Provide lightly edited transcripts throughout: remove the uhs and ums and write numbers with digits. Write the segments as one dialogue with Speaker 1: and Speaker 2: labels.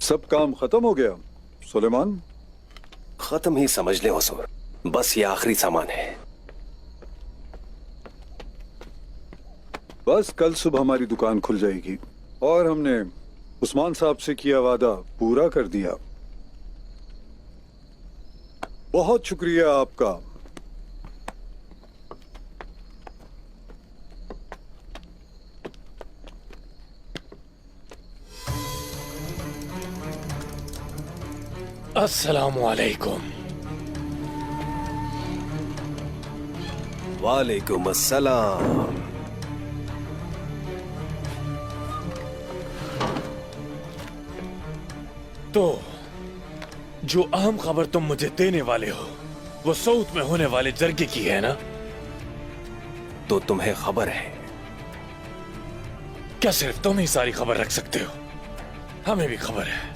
Speaker 1: सब काम खत्म हो गया सुलेमान?
Speaker 2: खत्म ही समझ ले हुजूर, बस ये आखिरी सामान है।
Speaker 1: बस कल सुबह हमारी दुकान खुल जाएगी और हमने उस्मान साहब से किया वादा पूरा कर दिया। बहुत शुक्रिया आपका।
Speaker 3: अस्सलामु अलैकुम।
Speaker 2: वालेकुम अस्सलाम।
Speaker 3: तो जो अहम खबर तुम मुझे देने वाले हो वो सऊद में होने वाले जरगे की है ना?
Speaker 2: तो तुम्हें खबर है?
Speaker 3: क्या सिर्फ तुम ही सारी खबर रख सकते हो? हमें भी खबर है।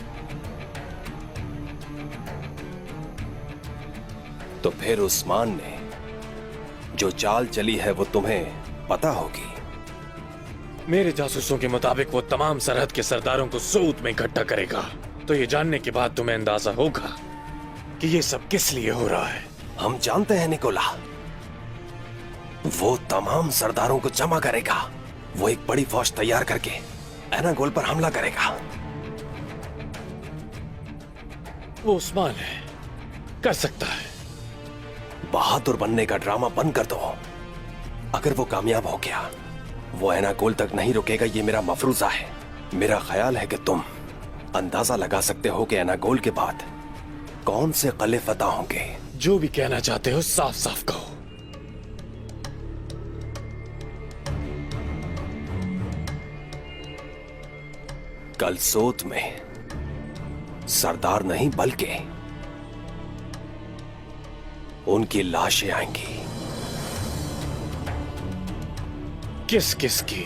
Speaker 2: तो फिर उस्मान ने जो चाल चली है वो तुम्हें पता होगी।
Speaker 3: मेरे जासूसों के मुताबिक वो तमाम सरहद के सरदारों को सऊद में इकट्ठा करेगा। तो ये जानने के बाद तुम्हें अंदाजा होगा कि ये सब किस लिए हो रहा है।
Speaker 2: हम जानते हैं निकोला, वो तमाम सरदारों को जमा करेगा। वो एक बड़ी फौज तैयार करके एनागोल पर हमला करेगा।
Speaker 3: वो उस्मान है, कर सकता है।
Speaker 2: बहादुर बनने का ड्रामा बंद कर दो। अगर वो कामयाब हो गया, वो एनागोल तक नहीं रुकेगा। ये मेरा मफरूजा है। मेरा ख्याल है कि तुम अंदाजा लगा सकते हो कि एनागोल के बाद कौन से किले फतह होंगे।
Speaker 3: जो भी कहना चाहते हो साफ साफ कहो।
Speaker 2: कल सोत में सरदार नहीं बल्कि उनकी लाशें आएंगी।
Speaker 3: किस किस की?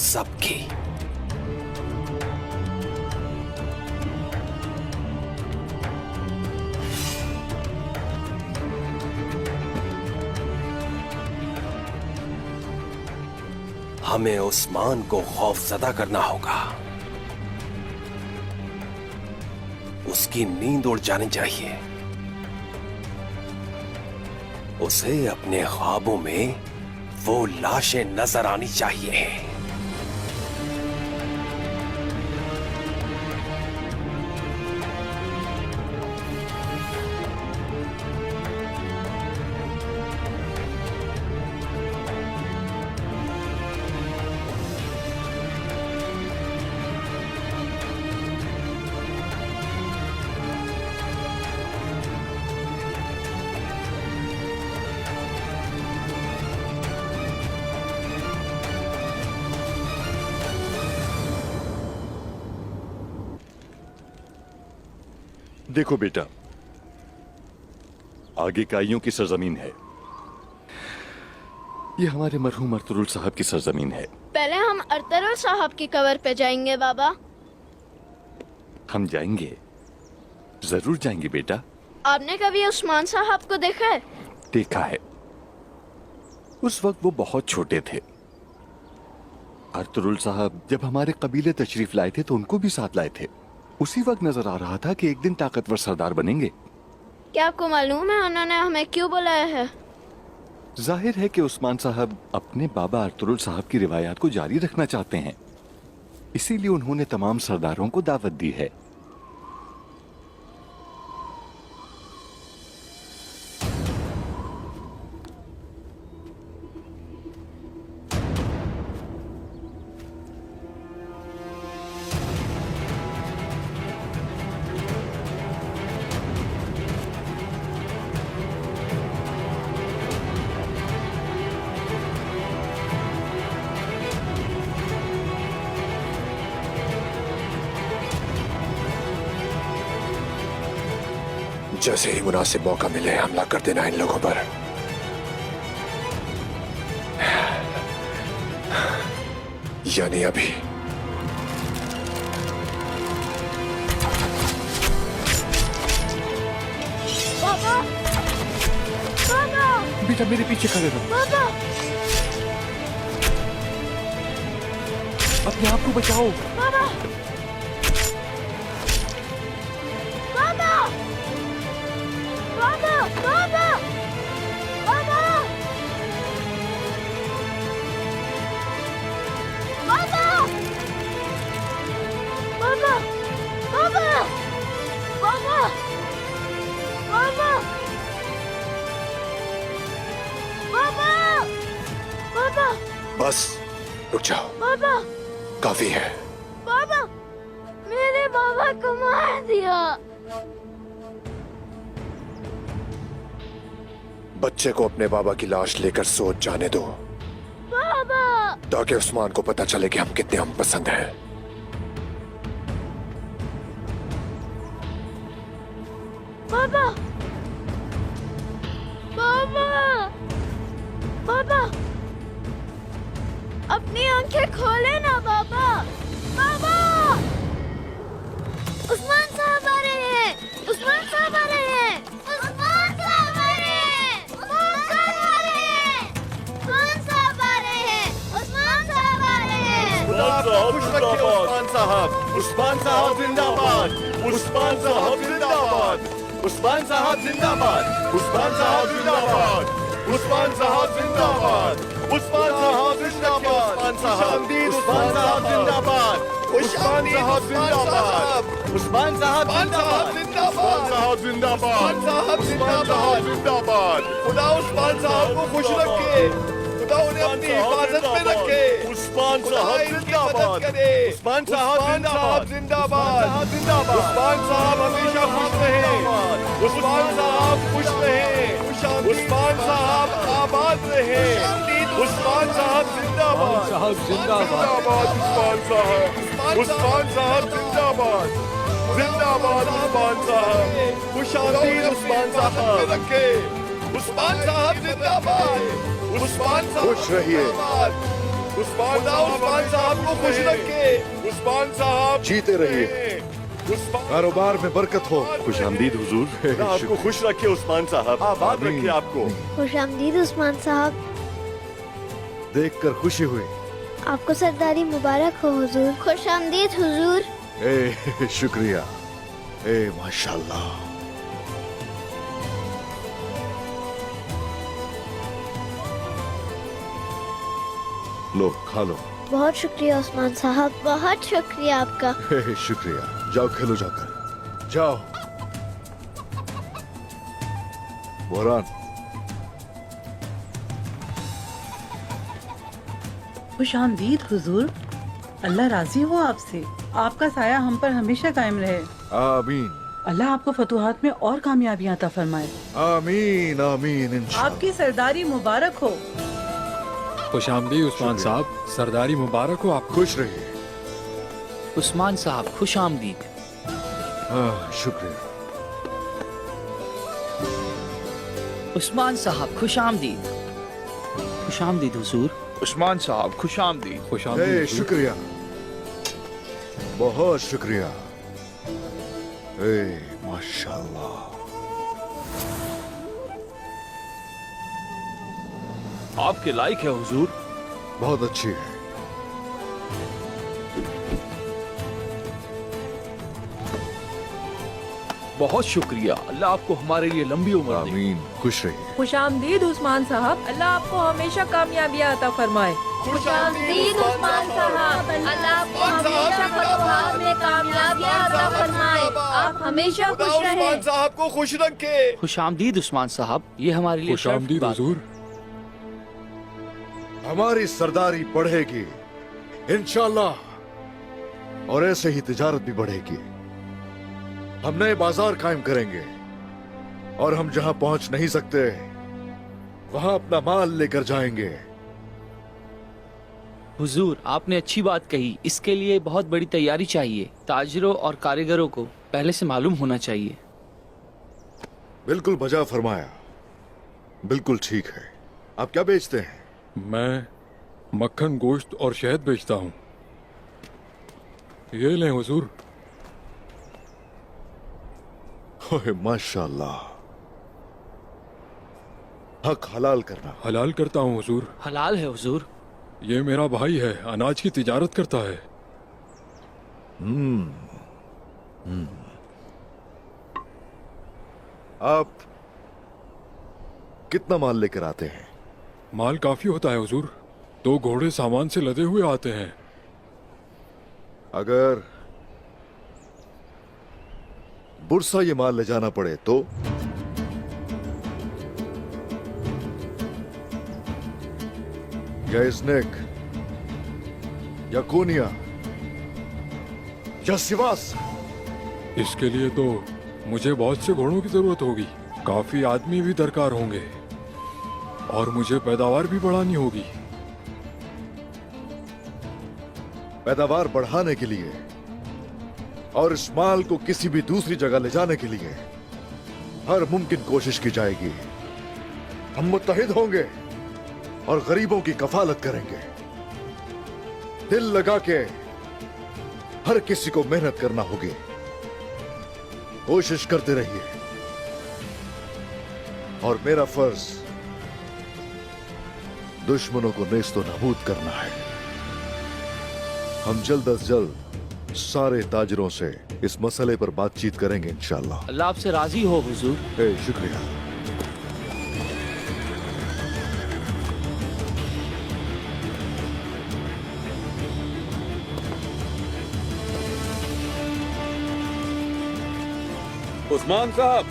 Speaker 2: सबकी। हमें उस्मान को खौफजदा करना होगा। उसकी नींद उड़ जानी चाहिए। उसे अपने ख्वाबों में वो लाशें नजर आनी चाहिए।
Speaker 4: देखो बेटा, आगे काइयों की सरजमीन है। ये हमारे मरहूम अर्तुरुल साहब की सरजमीन है।
Speaker 5: पहले हम अर्तुरुल साहब की कब्र पे जाएंगे बाबा।
Speaker 4: हम जाएंगे, जरूर जाएंगे बेटा।
Speaker 5: आपने कभी उस्मान साहब को देखा है?
Speaker 4: देखा है। उस वक्त वो बहुत छोटे थे। अर्तुरुल साहब जब हमारे कबीले तशरीफ लाए थे तो उनको भी साथ लाए थे। उसी वक्त नजर आ रहा था कि एक दिन ताकतवर सरदार बनेंगे।
Speaker 5: क्या आपको मालूम है उन्होंने हमें क्यों बुलाया है?
Speaker 4: जाहिर है कि उस्मान साहब अपने बाबा अर्तुरुल साहब की रिवायात को जारी रखना चाहते हैं, इसीलिए उन्होंने तमाम सरदारों को दावत दी है।
Speaker 6: जैसे ही मुनासिब मौका मिले हमला कर देना इन लोगों पर। यानी अभी।
Speaker 5: पापा, पापा,
Speaker 4: बेटा मेरे पीछे खड़े रहो।
Speaker 5: पापा,
Speaker 4: अब अपने आप को बचाओ।
Speaker 5: बाबा बाबा बाबा बाबा बाबा बाबा बाबा बाबा बाबा बाबा बाबा बाबा
Speaker 6: बस रुक जाओ,
Speaker 5: बाबा
Speaker 6: काफी है।
Speaker 5: बाबा मेरे बाबा को मार दिया।
Speaker 6: बच्चे को अपने बाबा की लाश लेकर सोच जाने दो,
Speaker 5: बाबा
Speaker 6: ताकि उस्मान को पता चले कि हम कितने हम पसंद हैं।
Speaker 5: बाबा बाबा बाबा अपनी आंखें खोले ना बाबा। बाबा उस्मान साहब आ रहे हैं। उस्मान साहब आ रहे हैं। उस्मान साहब आ रहे हैं। उस्मान साहब आ रहे हैं। उस्मान साहब आ रहे हैं। उस्मान साहब आ रहे हैं।
Speaker 7: उस्मान साहब, उस्मान साहब जिंदाबाद, उस्मान साहब जिंदाबाद, उस्मान साहब जिंदाबाद, उस्मान साहब जिंदाबाद, उस्मान साहब जिंदाबाद, उस्मान साहब जिंदाबाद, उस्मान साहब जिंदाबाद, उस्मान साहब जिंदाबाद, उस्मान साहब जिंदाबाद, उस्मान साहब जिंदाबाद, उस्मान साहब जिंदाबाद। खुदा उस्मान साहब को खुश रखे, खुदा उन्हें अपनी हिफाजत में रखे। उस्मान साहब जिंदाबाद, उस्मान साहब जिंदाबाद, जिंदाबाद। उस्मान साहब हमेशा खुश रहे, उस्मान साहब खुश रहे, उस्मान साहब आबाद रहे, उस्मान साहब जिंदाबाद, जिंदाबाद। उस्मान साहब, उस्मान साहब जिंदाबाद, जिंदाबाद। उस्मान साहब खुशामदीद, उस्मान साहब रखे, उस्मान साहब जिंदाबाद, उस्मान साहब खुश रहिए, उस्मान साहब को खुश रखे, उस्मान साहब जीते रहिए, कारोबार में बरकत हो।
Speaker 4: खुशामदीद हुजूर।
Speaker 7: आपको खुश रखे उस्मान साहब, आबाद रखे आपको।
Speaker 5: खुशामदीद उस्मान साहब।
Speaker 7: देखकर खुशी हुई।
Speaker 5: आपको सरदारी मुबारक हो हुजूर। खुशामदीद हुजूर।
Speaker 7: ए शुक्रिया, ए माशाल्लाह। लो खा लो।
Speaker 5: बहुत शुक्रिया उस्मान साहब, बहुत शुक्रिया आपका।
Speaker 7: शुक्रिया, जाओ खेलो जाकर, जाओ। बोरान,
Speaker 8: खुशामदीद हुजूर, अल्लाह राजी हो आपसे, आपका साया हम पर हमेशा कायम रहे।
Speaker 7: आमीन,
Speaker 8: अल्लाह आपको फतुहात में और कामयाबियां अता फरमाए।
Speaker 7: आमीन, आमीन इंशाअल्लाह।
Speaker 8: आपकी सरदारी मुबारक हो।
Speaker 3: खुशामदीद उस्मान साहब, सरदारी मुबारक हो आपको।
Speaker 7: खुश रहिए।
Speaker 9: उस्मान साहब खुश आमदीद।
Speaker 7: शुक्रिया।
Speaker 9: उस्मान साहब खुश आमदीद। खुश आमदीद हुजूर।
Speaker 10: उस्मान साहब खुश आमदीद।
Speaker 3: खुश
Speaker 7: ए
Speaker 3: आमदीद।
Speaker 7: शुक्रिया, बहुत शुक्रिया। ए माशाल्लाह।
Speaker 10: आपके लायक है हुजूर।
Speaker 7: बहुत अच्छी है।
Speaker 10: बहुत शुक्रिया, अल्लाह आपको हमारे लिए लंबी उम्र दे।
Speaker 7: आमीन, खुश रहिए।
Speaker 8: खुशामदीद उस्मान साहब, अल्लाह आपको हमेशा कामयाबियां अता फरमाए।
Speaker 5: खुशामदीद उस्मान साहब, अल्लाह आपको हमेशा फतवाहत में कामयाबियां अता फरमाए। आप हमेशा खुश रहें।
Speaker 7: साहब को खुश रखे।
Speaker 9: खुश आमदीद उस्मान साहब, ये हमारे लिए
Speaker 3: खुश आमदीद हुजूर।
Speaker 7: हमारी सरदारी बढ़ेगी इंशाल्लाह, और ऐसे ही तिजारत भी बढ़ेगी। हम नए बाजार कायम करेंगे, और हम जहां पहुंच नहीं सकते वहां अपना माल लेकर जाएंगे।
Speaker 9: हुजूर, आपने अच्छी बात कही। इसके लिए बहुत बड़ी तैयारी चाहिए। ताजरों और कारीगरों को पहले से मालूम होना चाहिए।
Speaker 7: बिल्कुल बजा फरमाया, बिल्कुल ठीक है। आप क्या बेचते हैं?
Speaker 3: मैं मक्खन, गोश्त और शहद बेचता हूँ। ये लें हुजूर।
Speaker 7: ओए माशाल्लाह। हक हलाल करना।
Speaker 3: हलाल करता हूँ हुजूर।
Speaker 9: हलाल है हुजूर।
Speaker 3: ये मेरा भाई है, अनाज की तिजारत करता है।
Speaker 7: आप कितना माल लेकर आते हैं?
Speaker 11: माल काफी होता है हुजूर। 2 घोड़े सामान से लदे हुए आते हैं।
Speaker 7: अगर बुरसा ये माल ले जाना पड़े तो? या इज़निक, या कोनिया, या सिवास?
Speaker 11: इसके लिए तो मुझे बहुत से घोड़ों की जरूरत होगी, काफी आदमी भी दरकार होंगे और मुझे पैदावार भी बढ़ानी होगी।
Speaker 7: पैदावार बढ़ाने के लिए और इस माल को किसी भी दूसरी जगह ले जाने के लिए हर मुमकिन कोशिश की जाएगी। हम मुत्तहिद होंगे और गरीबों की कफालत करेंगे। दिल लगा के हर किसी को मेहनत करना होगी। कोशिश करते रहिए और मेरा फर्ज दुश्मनों को नेस्तो नाबूद करना है। हम जल्द अज जल्द सारे ताजरों से इस मसले पर बातचीत करेंगे इंशाल्लाह।
Speaker 9: अल्लाह आपसे राजी हो हुजूर।
Speaker 7: शुक्रिया।
Speaker 1: उस्मान साहब,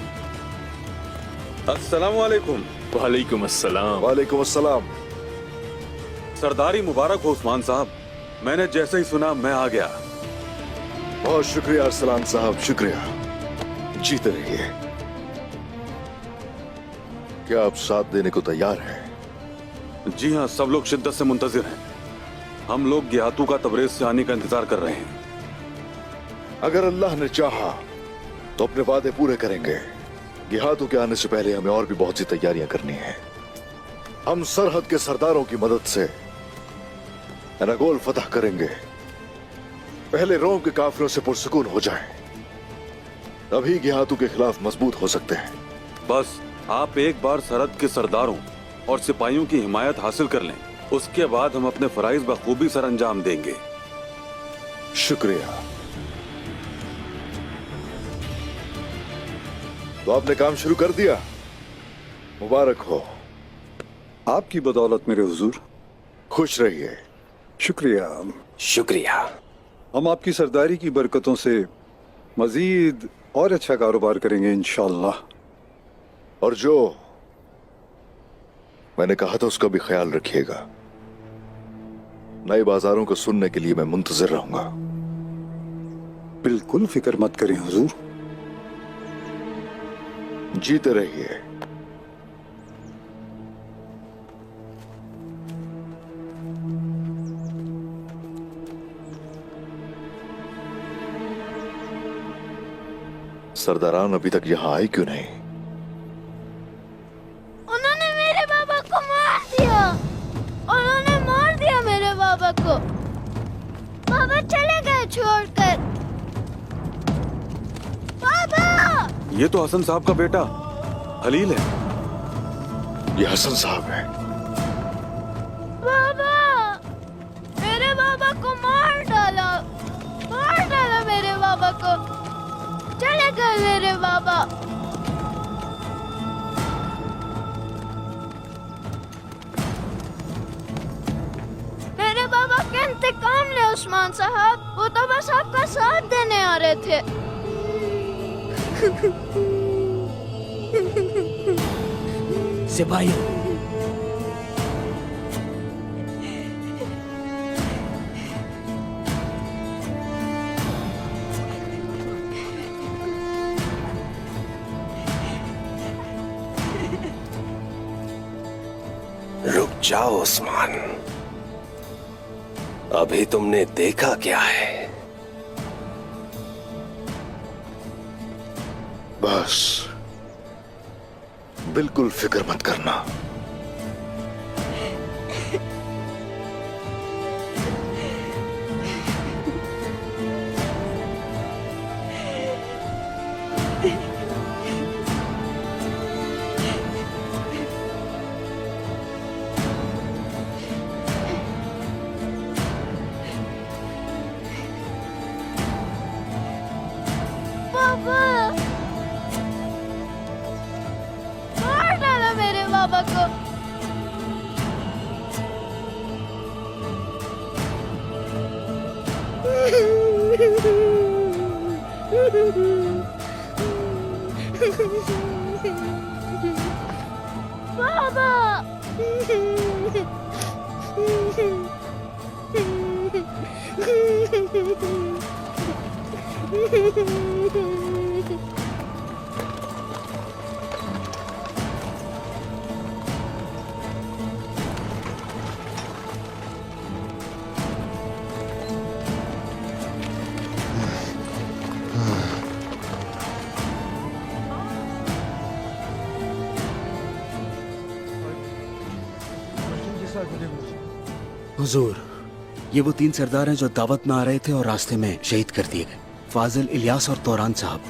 Speaker 1: अस्सलामु अलैकुम।
Speaker 10: वालेकुम अस्सलाम।
Speaker 7: वालेकुम अस्सलाम।
Speaker 1: सरदारी मुबारक हो उस्मान साहब। मैंने जैसे ही सुना मैं आ गया।
Speaker 7: बहुत शुक्रिया अरसलान साहब, शुक्रिया। जीते रहिए। क्या आप साथ देने को तैयार हैं?
Speaker 1: जी हाँ, सब लोग शिद्दत से मुंतजिर हैं। हम लोग गियातू का तबरेज से आने का इंतजार कर रहे हैं।
Speaker 7: अगर अल्लाह ने चाहा तो अपने वादे पूरे करेंगे। गिहातों के आने से पहले हमें और भी बहुत सी तैयारियां करनी है। हम सरहद के सरदारों की मदद से एनागोल फतह करेंगे। पहले रोम के काफिरों से पुरसुकून हो जाएं, तभी गिहातों के खिलाफ मजबूत हो सकते हैं।
Speaker 1: बस आप एक बार सरहद के सरदारों और सिपाहियों की हिमायत हासिल कर लें, उसके बाद हम अपने फराइज बखूबी सर अंजाम देंगे।
Speaker 7: शुक्रिया। तो आपने काम शुरू कर दिया, मुबारक हो।
Speaker 1: आपकी बदौलत मेरे हुजूर।
Speaker 7: खुश रहिए।
Speaker 1: शुक्रिया।
Speaker 2: शुक्रिया।
Speaker 1: हम आपकी सरदारी की बरकतों से मजीद और अच्छा कारोबार करेंगे इंशाअल्लाह।
Speaker 7: और जो मैंने कहा था उसका भी ख्याल रखिएगा। नए बाजारों को सुनने के लिए मैं मुंतजिर रहूंगा।
Speaker 1: बिल्कुल फिक्र मत करें हुजूर।
Speaker 7: जीते रहिए। सरदारान अभी तक यहां आए क्यों नहीं?
Speaker 5: उन्होंने मेरे बाबा को मार दिया। उन्होंने मार दिया मेरे बाबा को। बाबा चले गए छोड़कर। बाबा!
Speaker 1: ये तो हसन साहब का बेटा हलील है।
Speaker 7: ये हसन साहब है।
Speaker 5: बाबा! मेरे बाबा को मार डाला मेरे बाबा को। चले गए मेरे बाबा। मेरे बाबा के इंतकाम ले उस्मान साहब। वो तो बस आपका साथ देने आ रहे थे।
Speaker 9: सिपाही
Speaker 2: रुक जाओ उस्मान, अभी तुमने देखा क्या है?
Speaker 7: बस बिल्कुल फिक्र मत करना।
Speaker 5: पापा मार डाला मेरे पापा को। पापा
Speaker 12: हुजूर, ये वो 3 सरदार हैं जो दावत में आ रहे थे और रास्ते में शहीद कर दिए गए। फाजिल, इलियास और तौरान साहब।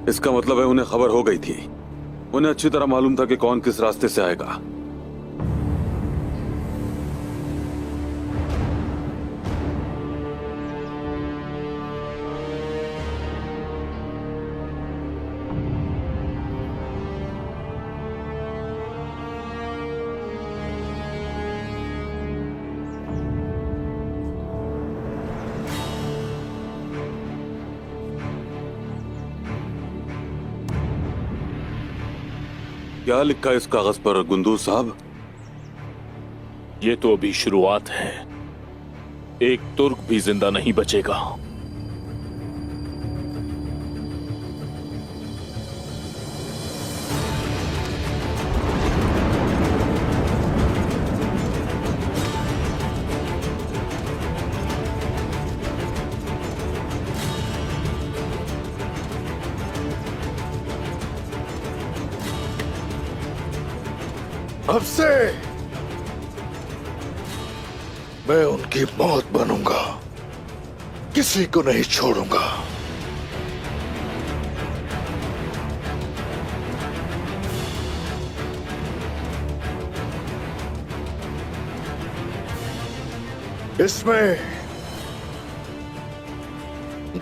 Speaker 1: इसका मतलब है उन्हें खबर हो गई थी। उन्हें अच्छी तरह मालूम था कि कौन किस रास्ते से आएगा। क्या लिखा इस कागज पर गुंदूज साहब?
Speaker 10: ये तो अभी शुरुआत है। एक तुर्क भी जिंदा नहीं बचेगा।
Speaker 7: अब से मैं उनकी मौत बनूंगा, किसी को नहीं छोड़ूंगा। इसमें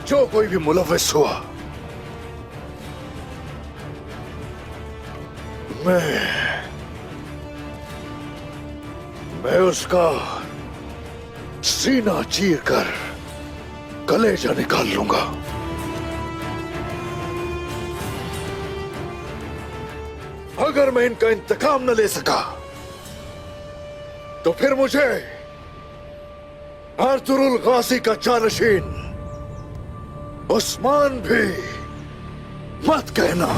Speaker 7: जो कोई भी मुलव्विस हुआ, मैं उसका सीना चीर कर कलेजा निकाल लूंगा। अगर मैं इनका इंतकाम न ले सका तो फिर मुझे अर्तुरुल गाजी का जानशीन उस्मान भी मत कहना।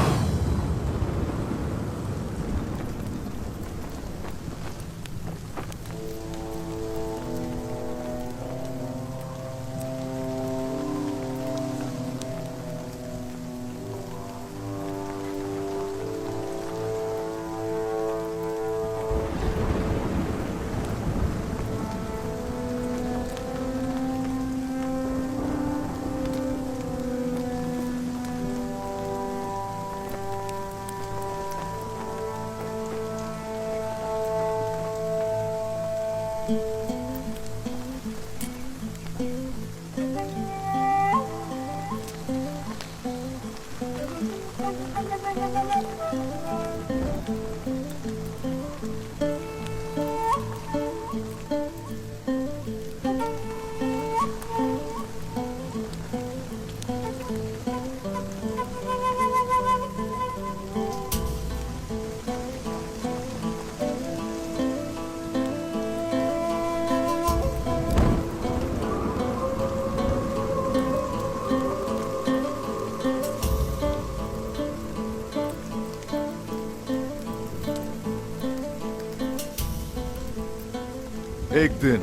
Speaker 7: एक दिन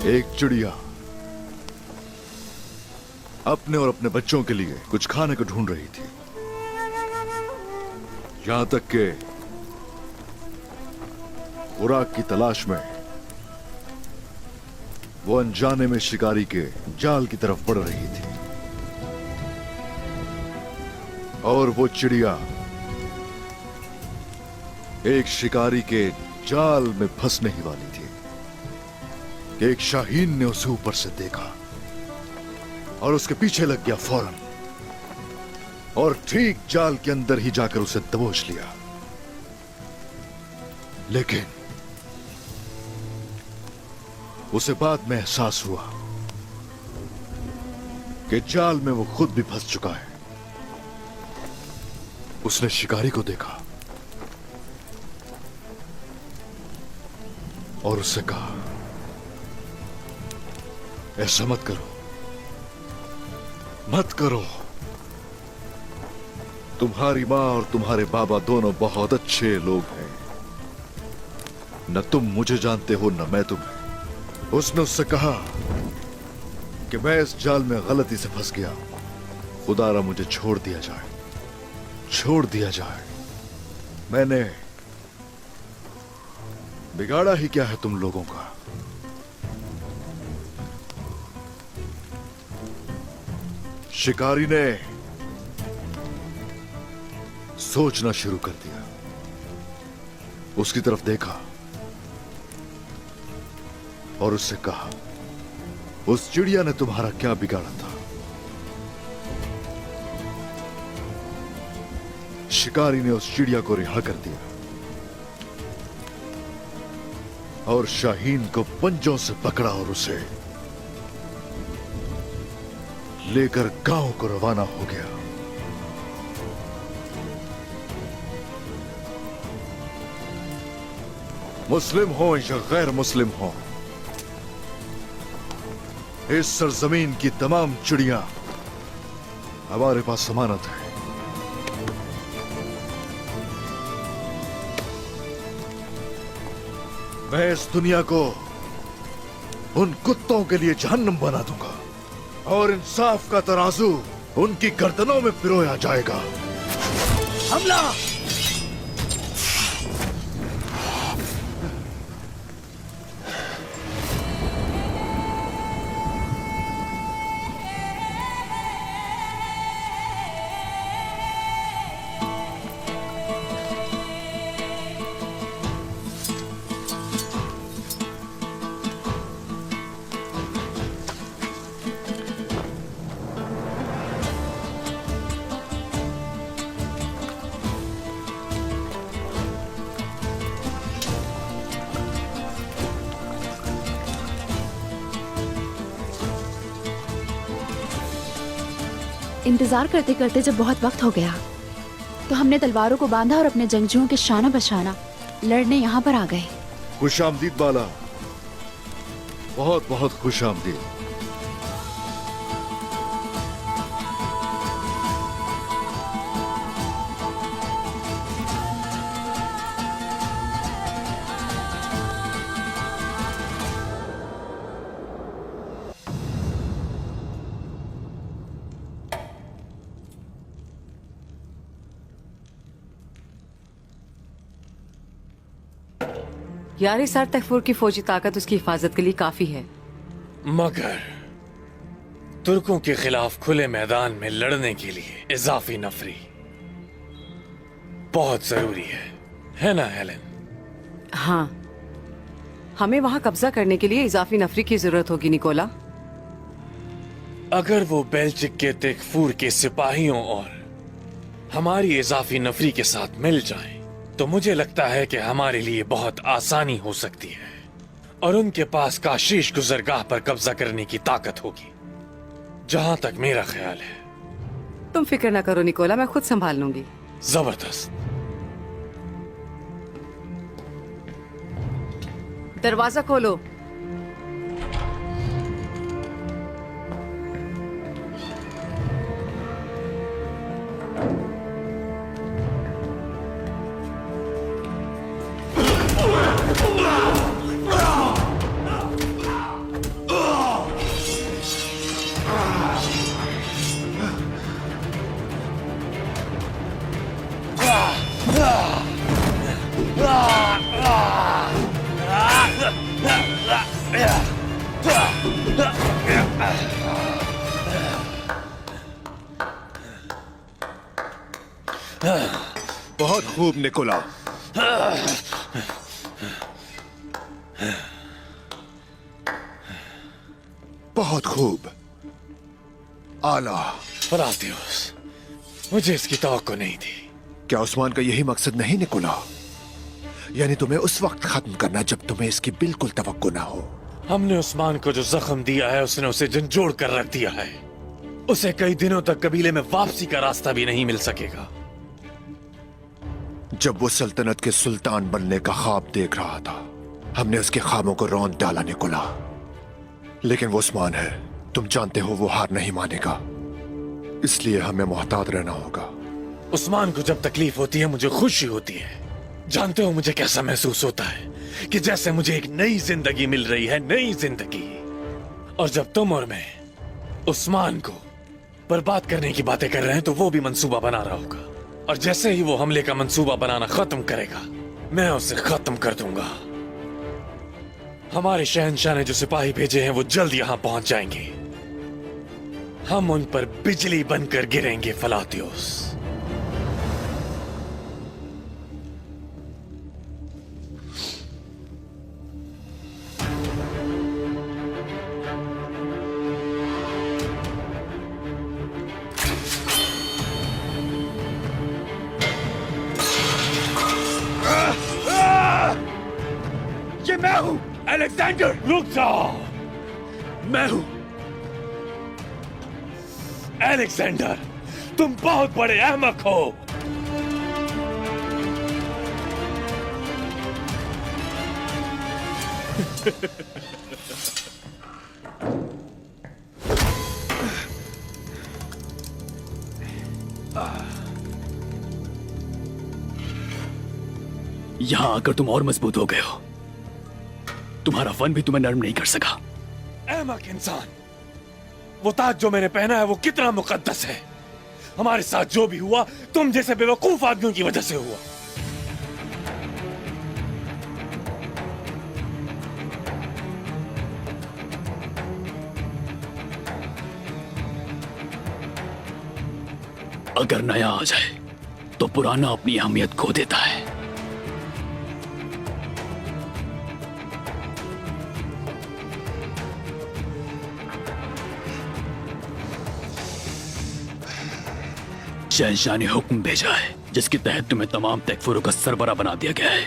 Speaker 7: एक चिड़िया अपने और अपने बच्चों के लिए कुछ खाने को ढूंढ रही थी। यहां तक कि खुराक की तलाश में वो अनजाने में शिकारी के जाल की तरफ बढ़ रही थी। और वो चिड़िया एक शिकारी के जाल में फंसने ही वाली थी कि एक शाहीन ने उसे ऊपर से देखा और उसके पीछे लग गया फौरन, और ठीक जाल के अंदर ही जाकर उसे दबोच लिया। लेकिन उसे बाद में एहसास हुआ कि जाल में वो खुद भी फंस चुका है। उसने शिकारी को देखा और उससे कहा, ऐसा मत करो, मत करो। तुम्हारी मां और तुम्हारे बाबा दोनों बहुत अच्छे लोग हैं। न तुम मुझे जानते हो न मैं तुम्हें। उसने उससे कहा कि मैं इस जाल में गलती से फंस गया, खुदारा मुझे छोड़ दिया जाए, छोड़ दिया जाए। मैंने बिगाड़ा ही क्या है तुम लोगों का। शिकारी ने सोचना शुरू कर दिया। उसकी तरफ देखा और उससे कहा, उस चिड़िया ने तुम्हारा क्या बिगाड़ा था? शिकारी ने उस चिड़िया को रिहा कर दिया और शाहीन को पंजों से पकड़ा और उसे लेकर गांव को रवाना हो गया। मुस्लिम हो या गैर मुस्लिम हो, इस सरजमीन की तमाम चिड़ियां हमारे पास अमानत है। मैं इस दुनिया को उन कुत्तों के लिए जहन्नम बना दूंगा और इंसाफ का तराजू उनकी गर्दनों में पिरोया जाएगा।
Speaker 12: हमला!
Speaker 5: इंतजार करते करते जब बहुत वक्त हो गया तो हमने तलवारों को बांधा और अपने जंगजुओं के शाना बशाना लड़ने यहाँ पर आ गए।
Speaker 7: खुश आमदीद बाला, बहुत बहुत खुश आमदीद।
Speaker 13: यारी सर तकफूर की फौजी ताकत उसकी हिफाजत के लिए काफी है,
Speaker 3: मगर तुर्कों के खिलाफ खुले मैदान में लड़ने के लिए इजाफी नफरी बहुत जरूरी है ना हेलेन?
Speaker 13: हाँ, हमें वहां कब्जा करने के लिए इजाफी नफरी की जरूरत होगी निकोला।
Speaker 3: अगर वो बेल्चिक के तकफूर के सिपाहियों और हमारी इजाफी नफरी के साथ मिल जाएं, तो मुझे लगता है कि हमारे लिए बहुत आसानी हो सकती है और उनके पास काशीश गुजरगाह पर कब्जा करने की ताकत होगी, जहां तक मेरा ख्याल है।
Speaker 13: तुम फिक्र ना करो निकोला, मैं खुद संभाल लूंगी।
Speaker 3: जबरदस्त।
Speaker 13: दरवाजा खोलो।
Speaker 6: बहुत खूब निकोला। बहुत खूब, आला।
Speaker 3: फलातियोस, मुझे इसकी तवक्को नहीं थी।
Speaker 6: क्या उस्मान का यही मकसद नहीं निकोला? यानी तुम्हें उस वक्त खत्म करना जब तुम्हें इसकी बिल्कुल तवक्को ना हो।
Speaker 3: हमने उस्मान को जो जख्म दिया है उसने उसे झंझोड़ कर रख दिया है। उसे कई दिनों तक कबीले में वापसी का रास्ता भी नहीं मिल सकेगा।
Speaker 6: जब वो सल्तनत के सुल्तान बनने का ख्वाब देख रहा था, हमने उसके ख्वाबों को रौंद डाला निकोला। लेकिन वो उस्मान है, तुम जानते हो वो हार नहीं मानेगा, इसलिए हमें मोहतात रहना होगा।
Speaker 3: उस्मान को जब तकलीफ होती है मुझे खुशी होती है। जानते हो मुझे कैसा महसूस होता है कि जैसे मुझे एक नई जिंदगी मिल रही है, नई जिंदगी। और जब तुम और मैं उस्मान को बर्बाद करने की बातें कर रहे हैं तो वो भी मंसूबा बना रहा होगा। और जैसे ही वो हमले का मंसूबा बनाना खत्म करेगा, मैं उसे खत्म कर दूंगा। हमारे शहंशाह ने जो सिपाही भेजे हैं वो जल्द यहां पहुंच जाएंगे। हम उन पर बिजली बनकर गिरेंगे फलातियोस।
Speaker 7: ये मैं हूं, अलेक्जेंडर।
Speaker 3: रुक जाओ,
Speaker 7: मैं हूं।
Speaker 3: अलेक्जेंडर, तुम बहुत बड़े अहमक हो।
Speaker 12: यहां आकर तुम और मजबूत हो गए हो। तुम्हारा फन भी तुम्हें नर्म नहीं कर सका।
Speaker 3: अहमक इंसान, वो ताज जो मैंने पहना है वो कितना मुकद्दस है। हमारे साथ जो भी हुआ तुम जैसे बेवकूफ आदमियों की वजह से हुआ।
Speaker 12: अगर नया आ जाए तो पुराना अपनी अहमियत खो देता है। शहंशाह ने हुक्म भेजा है जिसके तहत तुम्हें तमाम तकफुरों का सरबरा बना दिया गया है।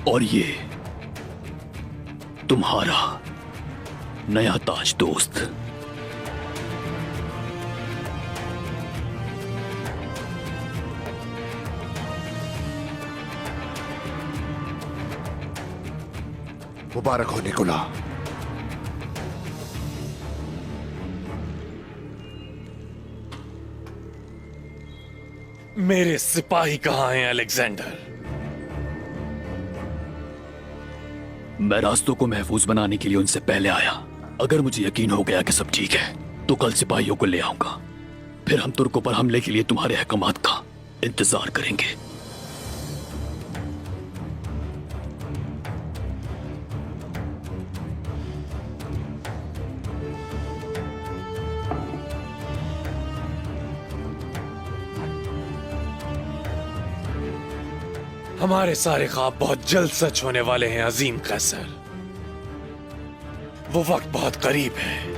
Speaker 12: और ये तुम्हारा नया ताज दोस्त।
Speaker 6: मुबारक हो निकोला।
Speaker 3: मेरे सिपाही कहां हैं अलेक्जेंडर?
Speaker 12: मैं रास्तों को महफूज बनाने के लिए उनसे पहले आया। अगर मुझे यकीन हो गया कि सब ठीक है तो कल सिपाहियों को ले आऊंगा। फिर हम तुर्कों पर हमले के लिए तुम्हारे अहकामात का इंतजार करेंगे।
Speaker 3: हमारे सारे ख्वाब बहुत जल्द सच होने वाले हैं अजीम कैसर। वो वक्त बहुत करीब है।